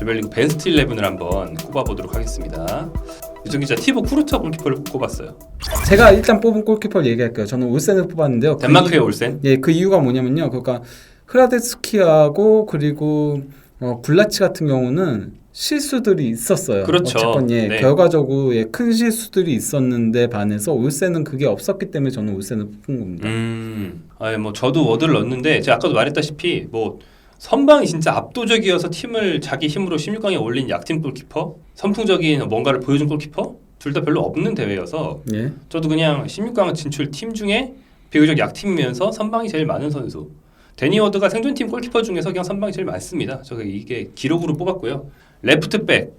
조별리그 베스트 11을 한번 꼽아보도록 하겠습니다. 유정 기자 티보 쿠르트와 골키퍼를 꼽았어요. 제가 일단 뽑은 골키퍼를 얘기할게요. 저는 올센을 뽑았는데요. 덴마크의 올센? 예, 그 이유가 뭐냐면요. 그러니까 흐라데스키하고 그리고 블라치 같은 경우는 실수들이 있었어요. 그렇죠. 어쨌건 네. 결과적으로 큰 실수들이 있었는데 반해서 올센은 그게 없었기 때문에 저는 올센을 뽑은 겁니다. 뭐 저도 워드를 넣었는데 제가 아까도 말했다시피 뭐 선방이 진짜 압도적이어서 팀을 자기 힘으로 16강에 올린 약팀 골키퍼, 선풍적인 뭔가를 보여준 골키퍼 둘 다 별로 없는 대회여서 예. 저도 그냥 16강 진출 팀 중에 비교적 약팀이면서 선방이 제일 많은 선수. 데니 워드가 생존팀 골키퍼 중에서 그냥 선방이 제일 많습니다. 제가 이게 기록으로 뽑았고요. 레프트백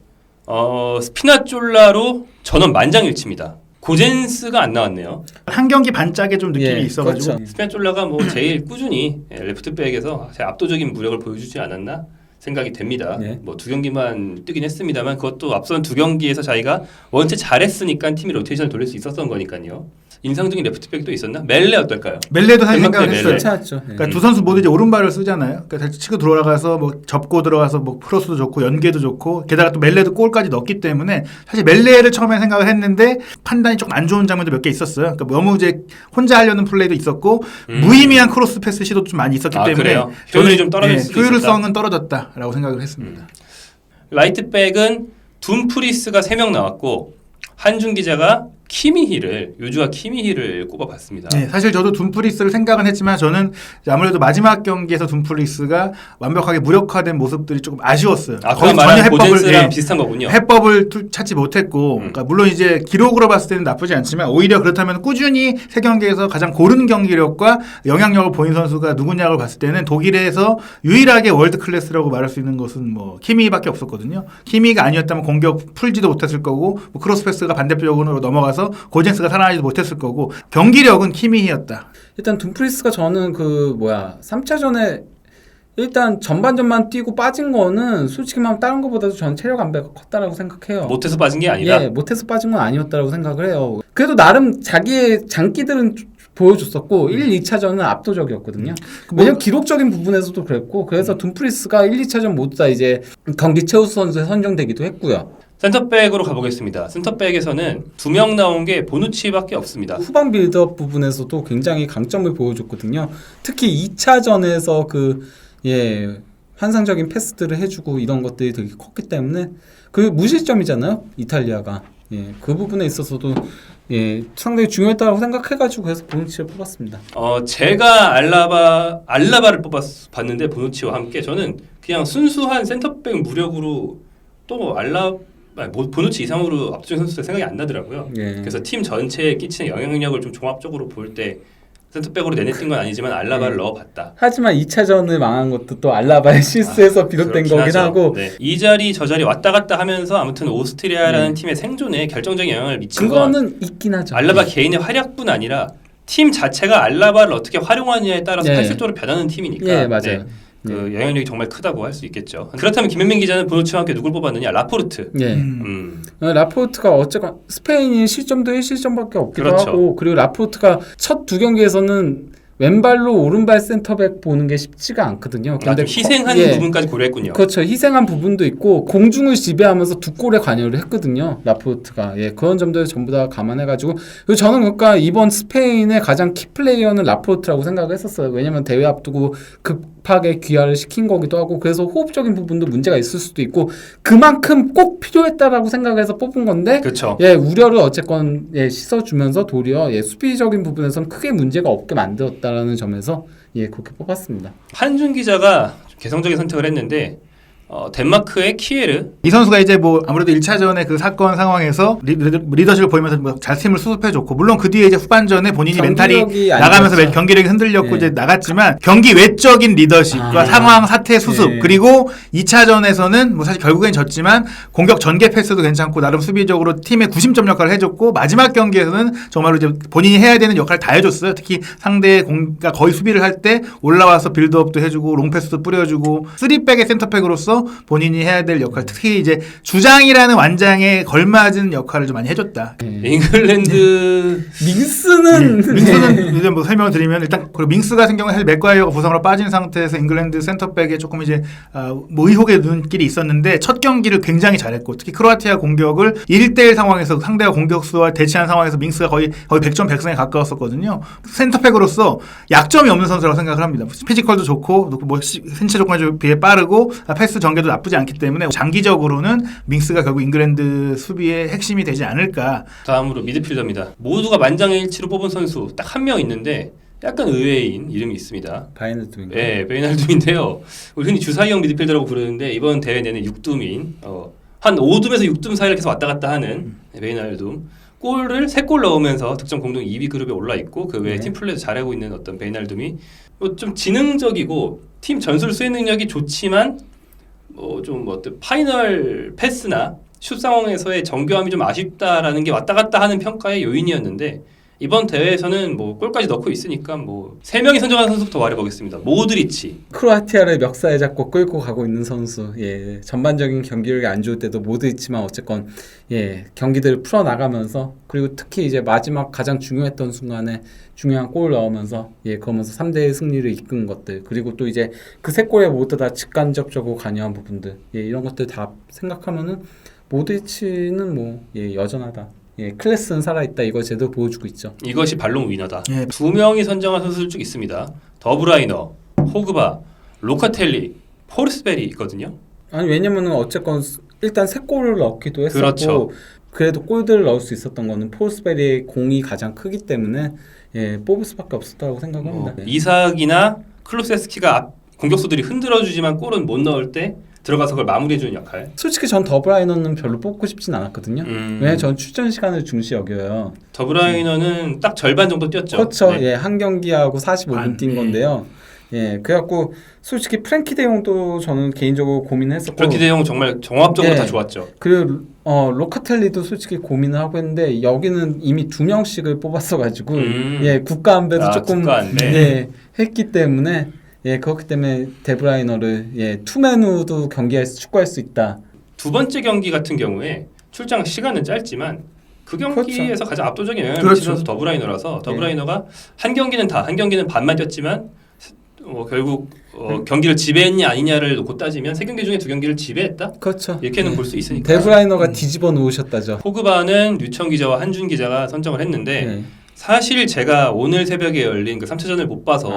스피나졸라로 전원 만장일치입니다. 고젠스가 안 나왔네요. 한 경기 반짝의 좀 느낌이 있어가지고 그렇죠. 스피나졸라가 뭐 제일 꾸준히 레프트백에서 제일 압도적인 무력을 보여주지 않았나 생각이 됩니다. 네. 뭐 2경기만 뜨긴 했습니다만 그것도 앞선 2경기에서 자기가 원체 잘했으니까 팀이 로테이션을 돌릴 수 있었던 거니까요. 인상적인 레프트백이 또 있었나? 멜레 어떨까요? 멜레도 사실 덴마크의 생각을 멜레. 했어요. 괜찮았죠. 예. 그러니까 두 선수 모두 이제 오른발을 쓰잖아요. 그러니까 다시 치고 들어가서 뭐 접고 들어가서 뭐 크로스도 좋고 연계도 좋고 게다가 또 멜레도 골까지 넣었기 때문에 사실 멜레를 처음에 생각을 했는데 판단이 조금 안 좋은 장면도 몇 개 있었어요. 그러니까 너무 이제 혼자 하려는 플레이도 있었고 무의미한 크로스 패스 시도도 좀 많이 있었기 때문에 그래요? 효율이 좀 떨어질 수도 효율성은 떨어졌다라고 생각을 했습니다. 라이트백은 둠프리스가 3명 나왔고 한준 기자가 키미히를 요주와 키미히를 꼽아봤습니다. 네, 사실 저도 둠프리스를 생각은 했지만 저는 아무래도 마지막 경기에서 둠프리스가 완벽하게 무력화된 모습들이 조금 아쉬웠어요. 아까 말한 고젠스랑 비슷한 거군요. 해법을 찾지 못했고 그러니까 물론 이제 기록으로 봤을 때는 나쁘지 않지만 오히려 그렇다면 꾸준히 세 경기에서 가장 고른 경기력과 영향력을 보인 선수가 누구냐고 봤을 때는 독일에서 유일하게 월드 클래스라고 말할 수 있는 것은 뭐 키미밖에 없었거든요. 키미가 아니었다면 공격 풀지도 못했을 거고 뭐 크로스 패스가 반대쪽으로 넘어가서 고젠스가 살아나지도 못했을 거고 경기력은 키미히였다. 일단 둠프리스가 저는 3차전에 일단 전반전만 뛰고 빠진 거는 솔직히 말하면 다른 것보다도 저는 체력 안배가 컸다라고 생각해요. 못해서 빠진 게 아니라? 예, 못해서 빠진 건 아니었다라고 생각을 해요. 그래도 나름 자기의 장기들은 보여줬었고 1, 2차전은 압도적이었거든요. 왜냐면 기록적인 부분에서도 그랬고 그래서 둠프리스가 1, 2차전 모두 다 이제 경기 최우수 선수에 선정되기도 했고요. 센터백으로 가보겠습니다. 센터백에서는 2명 나온 게 보누치밖에 없습니다. 후방 빌드업 부분에서도 굉장히 강점을 보여줬거든요. 특히 2차전에서 환상적인 패스들을 해주고 이런 것들이 되게 컸기 때문에 무실점이잖아요. 이탈리아가. 그 부분에 있어서도 상당히 중요했다고 생각해가지고 그래서 보누치를 뽑았습니다. 제가 알라바를 뽑았는데 보누치와 함께 저는 그냥 순수한 센터백 무력으로 또 보누치 이상으로 압도적인 선수들 생각이 안 나더라고요. 그래서 팀 전체에 끼치는 영향력을 좀 종합적으로 볼 때 센터백으로 내냈던 건 아니지만 알라바를 넣어봤다. 하지만 2차전을 망한 것도 또 알라바의 실수에서 비롯된 거긴 하죠. 하고 이 자리 저 자리 왔다 갔다 하면서 아무튼 오스트리아라는 팀의 생존에 결정적인 영향을 미친 그거는 있긴 하죠. 알라바 개인의 활약뿐 아니라 팀 자체가 알라바를 어떻게 활용하느냐에 따라서 팔색조로 변하는 팀이니까 맞아요. 영향력이 정말 크다고 할 수 있겠죠. 그렇다면 김현민 기자는 보누치와 함께 누굴 뽑았느냐? 라포르트. 라포르트가 어쨌건 스페인이 실점도 1실점밖에 없기도 그렇죠. 하고 그리고 라포르트가 첫 2경기에서는 왼발로 오른발 센터백 보는 게 쉽지가 않거든요. 근데 희생하는 부분까지 고려했군요. 그렇죠. 희생한 부분도 있고 공중을 지배하면서 2골에 관여를 했거든요. 라포르트가. 그런 점들 전부 다 감안해가지고 그리고 저는 그러니까 이번 스페인의 가장 키플레이어는 라포르트라고 생각을 했었어요. 왜냐면 대회 앞두고 급하게 귀화를 시킨 거기도 하고 그래서 호흡적인 부분도 문제가 있을 수도 있고 그만큼 꼭 필요했다라고 생각해서 뽑은 건데 그렇죠. 우려를 어쨌건 씻어주면서 도리어 수비적인 부분에서는 크게 문제가 없게 만들었다라는 점에서 그렇게 뽑았습니다. 한준 기자가 개성적인 선택을 했는데 덴마크의 키에르. 이 선수가 이제 뭐 아무래도 1차전의 그 사건 상황에서 리더십을 보이면서 뭐 잘 팀을 수습해줬고 물론 그 뒤에 이제 후반전에 본인이 멘탈이 나가면서 경기력이 흔들렸고 이제 나갔지만 경기 외적인 리더십과 상황 사태 수습 그리고 2차전에서는 뭐 사실 결국엔 졌지만 공격 전개 패스도 괜찮고 나름 수비적으로 팀의 구심점 역할을 해줬고 마지막 경기에서는 정말로 이제 본인이 해야 되는 역할을 다 해줬어요. 특히 상대의 거의 수비를 할 때 올라와서 빌드업도 해주고 롱패스도 뿌려주고 3백의 센터백으로서 하면서 본인이 해야 될 역할, 특히 이제 주장이라는 완장에 걸맞은 역할을 좀 많이 해줬다. 잉글랜드 밍스는 이제 뭐 설명을 드리면 일단 그리고 밍스 같은 경우는 사실 맥과이어가 부상으로 빠진 상태에서 잉글랜드 센터백에 조금 이제 뭐 의혹의 눈길이 있었는데 첫 경기를 굉장히 잘했고 특히 크로아티아 공격을 1대1 상황에서 상대가 공격수와 대치한 상황에서 밍스가 거의 100점 100승에 가까웠었거든요. 센터백으로서 약점이 없는 선수라고 생각을 합니다. 피지컬도 좋고 뭐 신체 조건에 비해 빠르고 패스 전개도 나쁘지 않기 때문에 장기적으로는 밍스가 결국 잉글랜드 수비의 핵심이 되지 않을까. 다음으로 미드필더입니다. 모두가 만장일치로 뽑은 선수 딱 한 명 있는데 약간 의외인 이름이 있습니다. 바이너둠인가요? 네, 베이날둠인데요. 흔히 주사위형 미드필더라고 부르는데 이번 대회 내내 6둠인 한 5둠에서 6둠 사이를 계속 왔다 갔다 하는 베이날둠. 골을 3골 넣으면서 득점 공동 2위 그룹에 올라 있고 그 외에 팀플레이도 잘하고 있는 어떤 베이날둠이 좀 지능적이고 팀 전술 수행 능력이 좋지만 좀 어떤 파이널 패스나 슛 상황에서의 정교함이 좀 아쉽다라는 게 왔다 갔다 하는 평가의 요인이었는데 이번 대회에서는 뭐 골까지 넣고 있으니까 뭐 3명이 선정한 선수부터 말해보겠습니다. 모드리치. 크로아티아를 멱살에 잡고 끌고 가고 있는 선수. 예, 전반적인 경기력이 안 좋을 때도 모드리치만 어쨌건 예, 경기들을 풀어 나가면서 그리고 특히 이제 마지막 가장 중요했던 순간에 중요한 골을 넣으면서 예, 그러면서 3대1 승리를 이끈 것들 그리고 또 이제 그 3골에 모두 다 직간접적으로 관여한 부분들 예, 이런 것들 다 생각하면은 모드리치는 뭐 예, 여전하다. 예, 클래스는 살아있다. 이거 제대로 보여주고 있죠. 이것이 발롱 위너다. 예. 2명이 선정한 선수들 쭉 있습니다. 더브라이너, 호그바, 로카텔리, 포르스베리 있거든요. 아니 왜냐면은 어쨌건 일단 3골을 넣기도 했었고 그렇죠. 그래도 골들을 넣을 수 있었던 거는 포르스베리의 공이 가장 크기 때문에 예, 뽑을 수밖에 없었다고 생각합니다. 네. 이삭이나 클로세스키가 공격수들이 흔들어주지만 골은 못 넣을 때 들어가서 그걸 마무리해주는 역할. 솔직히 전 더브라이너는 별로 뽑고 싶진 않았거든요. 왜냐면 전 출전 시간을 중시 여겨요. 더브라이너는 딱 절반 정도 뛰었죠. 그렇죠. 네. 예, 한 경기하고 45분 뛴 건데요. 예, 그래갖고 솔직히 프랭키 데용도 저는 개인적으로 고민했었고. 프랭키 데용 정말 종합적으로 예. 다 좋았죠. 그리고 로카텔리도 솔직히 고민을 하고 했는데 여기는 이미 2명씩을 뽑았어가지고 예, 국가 안배도 조금 국가 안배. 예, 했기 때문에 예, 그렇기 때문에 데브라이너를 예, 투맨으로도 축구할 수 있다. 두 번째 경기 같은 경우에 출장 시간은 짧지만 그 경기에서 그렇죠. 가장 압도적인 영향을 그렇죠. 미친 선수 더브라이너라서 더브라이너가 한 경기는 반만 뛰었지만 결국 경기를 지배했냐 아니냐를 놓고 따지면 3경기 중에 2경기를 지배했다? 그렇죠. 이렇게는 예. 볼 수 있으니까. 데브라이너가 뒤집어 놓으셨다죠. 포그바는 류청 기자와 한준 기자가 선정을 했는데 예. 사실 제가 오늘 새벽에 열린 그 3차전을 못 봐서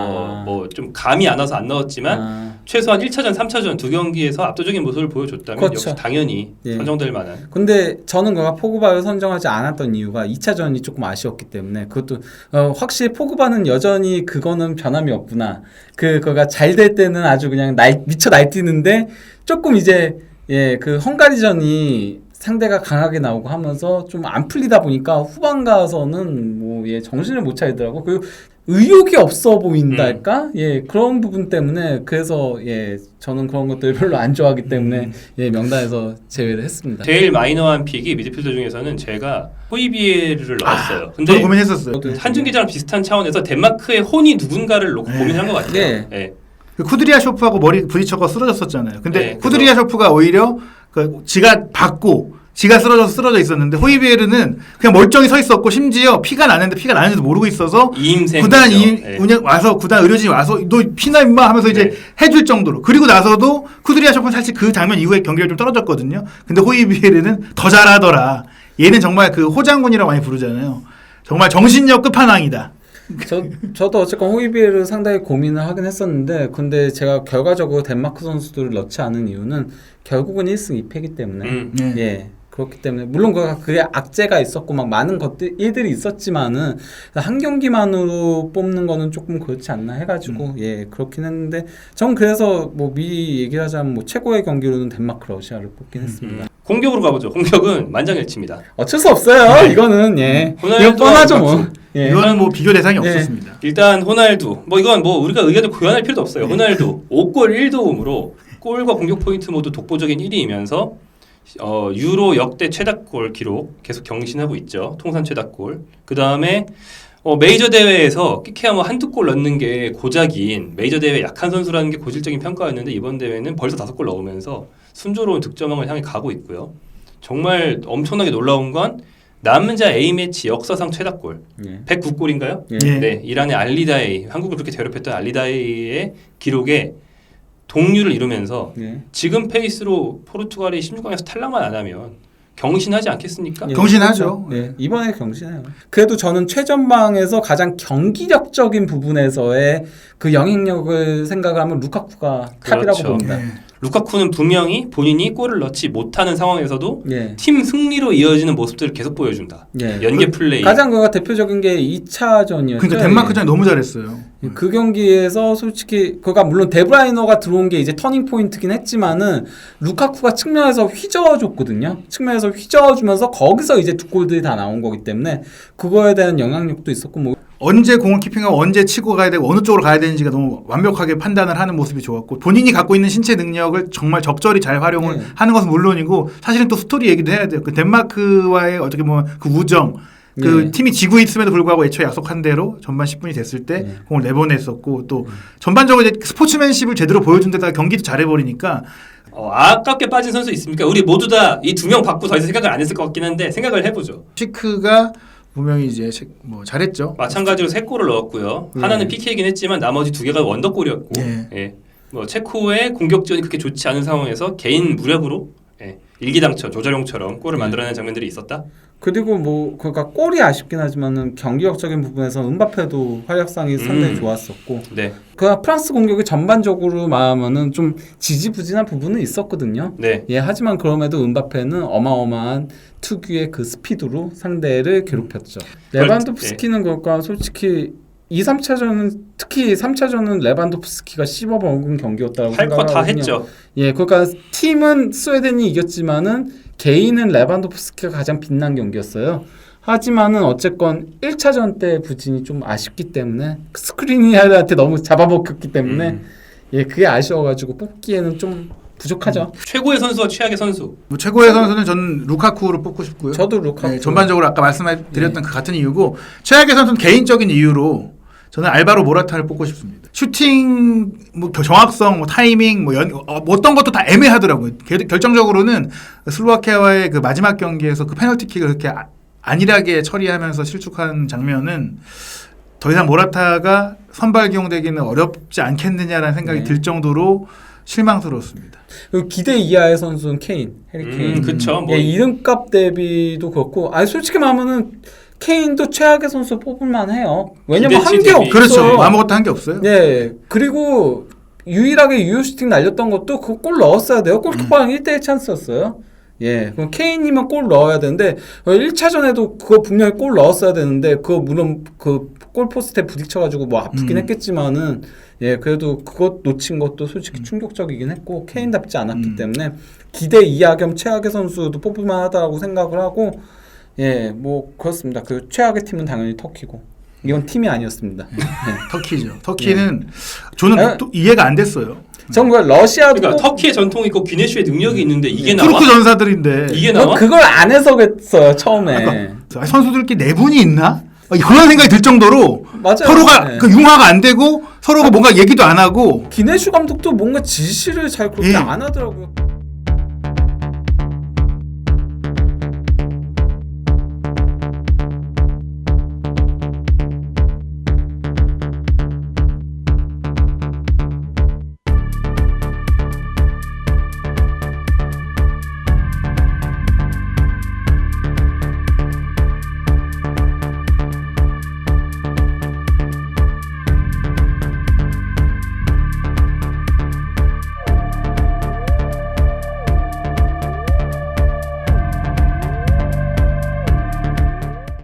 뭐 좀 감이 안 와서 안 넣었지만 최소한 1차전, 3차전 두 경기에서 압도적인 모습을 보여줬다면 그렇죠. 역시 당연히 예. 선정될 만한. 근데 저는 그가 포그바를 선정하지 않았던 이유가 2차전이 조금 아쉬웠기 때문에 그것도 확실히 포그바는 여전히 그거는 변함이 없구나. 그거가 잘 될 때는 아주 그냥 미쳐 날뛰는데 조금 이제 예, 그 헝가리전이 상대가 강하게 나오고 하면서 좀 안 풀리다 보니까 후반 가서는 뭐 예, 정신을 못 차리더라고. 그리고 의욕이 없어 보인달까? 예, 그런 부분 때문에 그래서 예, 저는 그런 것들 별로 안 좋아하기 때문에 예, 명단에서 제외를 했습니다. 제일 마이너한 픽이 미드필더 중에서는 제가 호이비에르를 넣었어요. 저도 근데 고민했었어요. 한준 기자랑 비슷한 차원에서 덴마크의 혼이 누군가를 놓고 고민한 것 같아요. 네. 네. 그 쿠드리아 쇼프하고 머리 부딪혀서 쓰러졌었잖아요. 근데 네, 쿠드리아 쇼프가 오히려 지가 받고 지가 쓰러져 있었는데 호이비에르는 그냥 멀쩡히 서 있었고 심지어 피가 나는지도 모르고 있어서 이임생 구단 네. 구단 의료진이 와서 너 피나 임마 하면서 이제 해줄 정도로. 그리고 나서도 쿠드리아 쇼프는 사실 그 장면 이후에 경기를 좀 떨어졌거든요. 근데 호이비에르는 더 잘하더라. 얘는 정말 그 호장군이라고 많이 부르잖아요. 정말 정신력 끝판왕이다. 저도 어쨌건 호이비에르 상당히 고민을 하긴 했었는데 근데 제가 결과적으로 덴마크 선수들을 넣지 않은 이유는 결국은 1승 2패이기 때문에 예. 그렇기 때문에 물론 그게 악재가 있었고 막 많은 일들이 있었지만은 한 경기만으로 뽑는 거는 조금 그렇지 않나 해가지고 예 그렇긴 했는데 전 그래서 뭐 미리 얘기를 하자면 뭐 최고의 경기로는 덴마크 러시아를 뽑긴 했습니다. 공격으로 가보죠. 공격은 만장일치입니다. 어쩔 수 없어요. 이거는 예 이건 뻔하죠 뭐. 예. 이거는 뭐 비교 대상이 없었습니다. 일단 호날두 이건 우리가 의견을 구현할 필요도 없어요. 호날두 5골 1도움으로 골과 공격 포인트 모두 독보적인 1위이면서 유로 역대 최다골 기록 계속 경신하고 있죠. 통산 최다골. 그 다음에 메이저 대회에서 끼케야 한두 골 넣는 게 고작인 메이저 대회 약한 선수라는 게 고질적인 평가였는데 이번 대회는 벌써 5골 넣으면서 순조로운 득점왕을 향해 가고 있고요. 정말 엄청나게 놀라운 건 남자 A매치 역사상 최다골 109골인가요? 예. 네, 이란의 알리다이, 한국을 그렇게 괴롭혔던 알리다이의 기록에 동률을 이루면서 지금 페이스로 포르투갈이 16강에서 탈락만 안 하면 경신하지 않겠습니까? 경신하죠. 네, 이번에 경신해요. 그래도 저는 최전방에서 가장 경기력적인 부분에서의 그 영향력을 생각하면 루카쿠가 탑이라고 그렇죠. 봅니다. 루카쿠는 분명히 본인이 골을 넣지 못하는 상황에서도 팀 승리로 이어지는 모습들을 계속 보여준다. 연계 플레이. 가장 그 대표적인 게 2차전이었죠. 그러니까 덴마크전이 너무 잘했어요. 그 경기에서 솔직히 그가 물론 데브라이너가 들어온 게 이제 터닝 포인트긴 했지만은 루카쿠가 측면에서 휘저어줬거든요. 측면에서 휘저어주면서 거기서 이제 두 골들이 다 나온 거기 때문에 그거에 대한 영향력도 있었고 뭐 언제 공을 키핑하고 언제 치고 가야 되고 어느 쪽으로 가야 되는지가 너무 완벽하게 판단을 하는 모습이 좋았고 본인이 갖고 있는 신체 능력을 정말 적절히 잘 활용을 하는 것은 물론이고 사실은 또 스토리 얘기도 해야 돼요. 그 덴마크와의 어떻게 보면 그 우정 그 팀이 지고 있음에도 불구하고 애초에 약속한 대로 전반 10분이 됐을 때 공을 내보냈었고 또 전반적으로 이제 스포츠맨십을 제대로 보여준 데다가 경기도 잘해버리니까 아깝게 빠진 선수 있습니까? 우리 모두 다 이 2명 받고 더 이상 생각을 안 했을 것 같긴 한데 생각을 해보죠. 시크가 분명히 이제 뭐 잘했죠. 마찬가지로 3골을 넣었고요. 하나는 PK이긴 했지만 나머지 2개가 원더골이었고 뭐 체코의 공격 지원이 그렇게 좋지 않은 상황에서 개인 무력으로 일기당천 조자룡처럼 골을 만들어내는 장면들이 있었다. 그리고 뭐 그러니까 골이 아쉽긴 하지만은 경기력적인 부분에서 은바페도 활약상이 상당히 좋았었고 그 프랑스 공격이 전반적으로 말하면은 좀 지지부진한 부분은 있었거든요. 하지만 그럼에도 은바페는 어마어마한 특유의 그 스피드로 상대를 괴롭혔죠. 레반도프스키는 그러니까 솔직히 2, 3차전은 특히 3차전은 레반도프스키가 씹어먹은 경기였다고 할 거 다 생각하거든요. 했죠. 그러니까 팀은 스웨덴이 이겼지만은 개인은 레반도프스키가 가장 빛난 경기였어요. 하지만은 어쨌건 1차전 때 부진이 좀 아쉽기 때문에 스크리니아르한테 너무 잡아먹혔기 때문에 그게 아쉬워가지고 뽑기에는 좀 부족하죠. 최고의 선수와 최악의 선수. 뭐 최고의 선수는 저는 루카쿠를 뽑고 싶고요. 저도 루카쿠. 전반적으로 아까 말씀드렸던 그 같은 이유고 최악의 선수는 개인적인 이유로 저는 알바로 모라타를 뽑고 싶습니다. 슈팅, 뭐 정확성, 뭐 타이밍, 뭐 어떤 것도 다 애매하더라고요. 결정적으로는 슬로바키아와의 그 마지막 경기에서 그 페널티킥을 그렇게 안일하게 처리하면서 실축한 장면은 더 이상 모라타가 선발 기용되기는 어렵지 않겠느냐라는 생각이 들 정도로 실망스러웠습니다. 기대 이하의 선수는 케인, 해리 케인. 그렇죠. 뭐 이름값 대비도 그렇고, 솔직히 말하면은 케인도 최악의 선수 뽑을만 해요. 왜냐면 한 게 없어. 그렇죠. 아무것도 한 게 없어요. 그리고 유일하게 유효 슈팅 날렸던 것도 그 골 넣었어야 돼요. 골키퍼랑 1대1 찬스였어요. 그럼 케인이면 골 넣어야 되는데 1차전에도 그거 분명히 골 넣었어야 되는데 그거 물론 그 골포스트에 부딪혀가지고 뭐 아프긴 했겠지만은 그래도 그것 놓친 것도 솔직히 충격적이긴 했고 케인답지 않았기 때문에 기대 이하 겸 최악의 선수도 뽑을만 하다고 생각을 하고 뭐 그렇습니다. 그 최악의 팀은 당연히 터키고 이건 팀이 아니었습니다. 터키죠. 터키는 저는 또 이해가 안 됐어요. 정말 러시아도 그러니까 터키의 전통이 있고 귀네슈의 능력이 있는데 이게 나와? 투르크 전사들인데 이게 나와? 그걸 안 해석했어요 처음에. 선수들끼리 내분이 있나? 그런 생각이 들 정도로 맞아요. 서로가 그 융화가 안 되고 서로가 뭔가 얘기도 안 하고 기네슈 감독도 뭔가 지시를 잘 그렇게 안 하더라고요.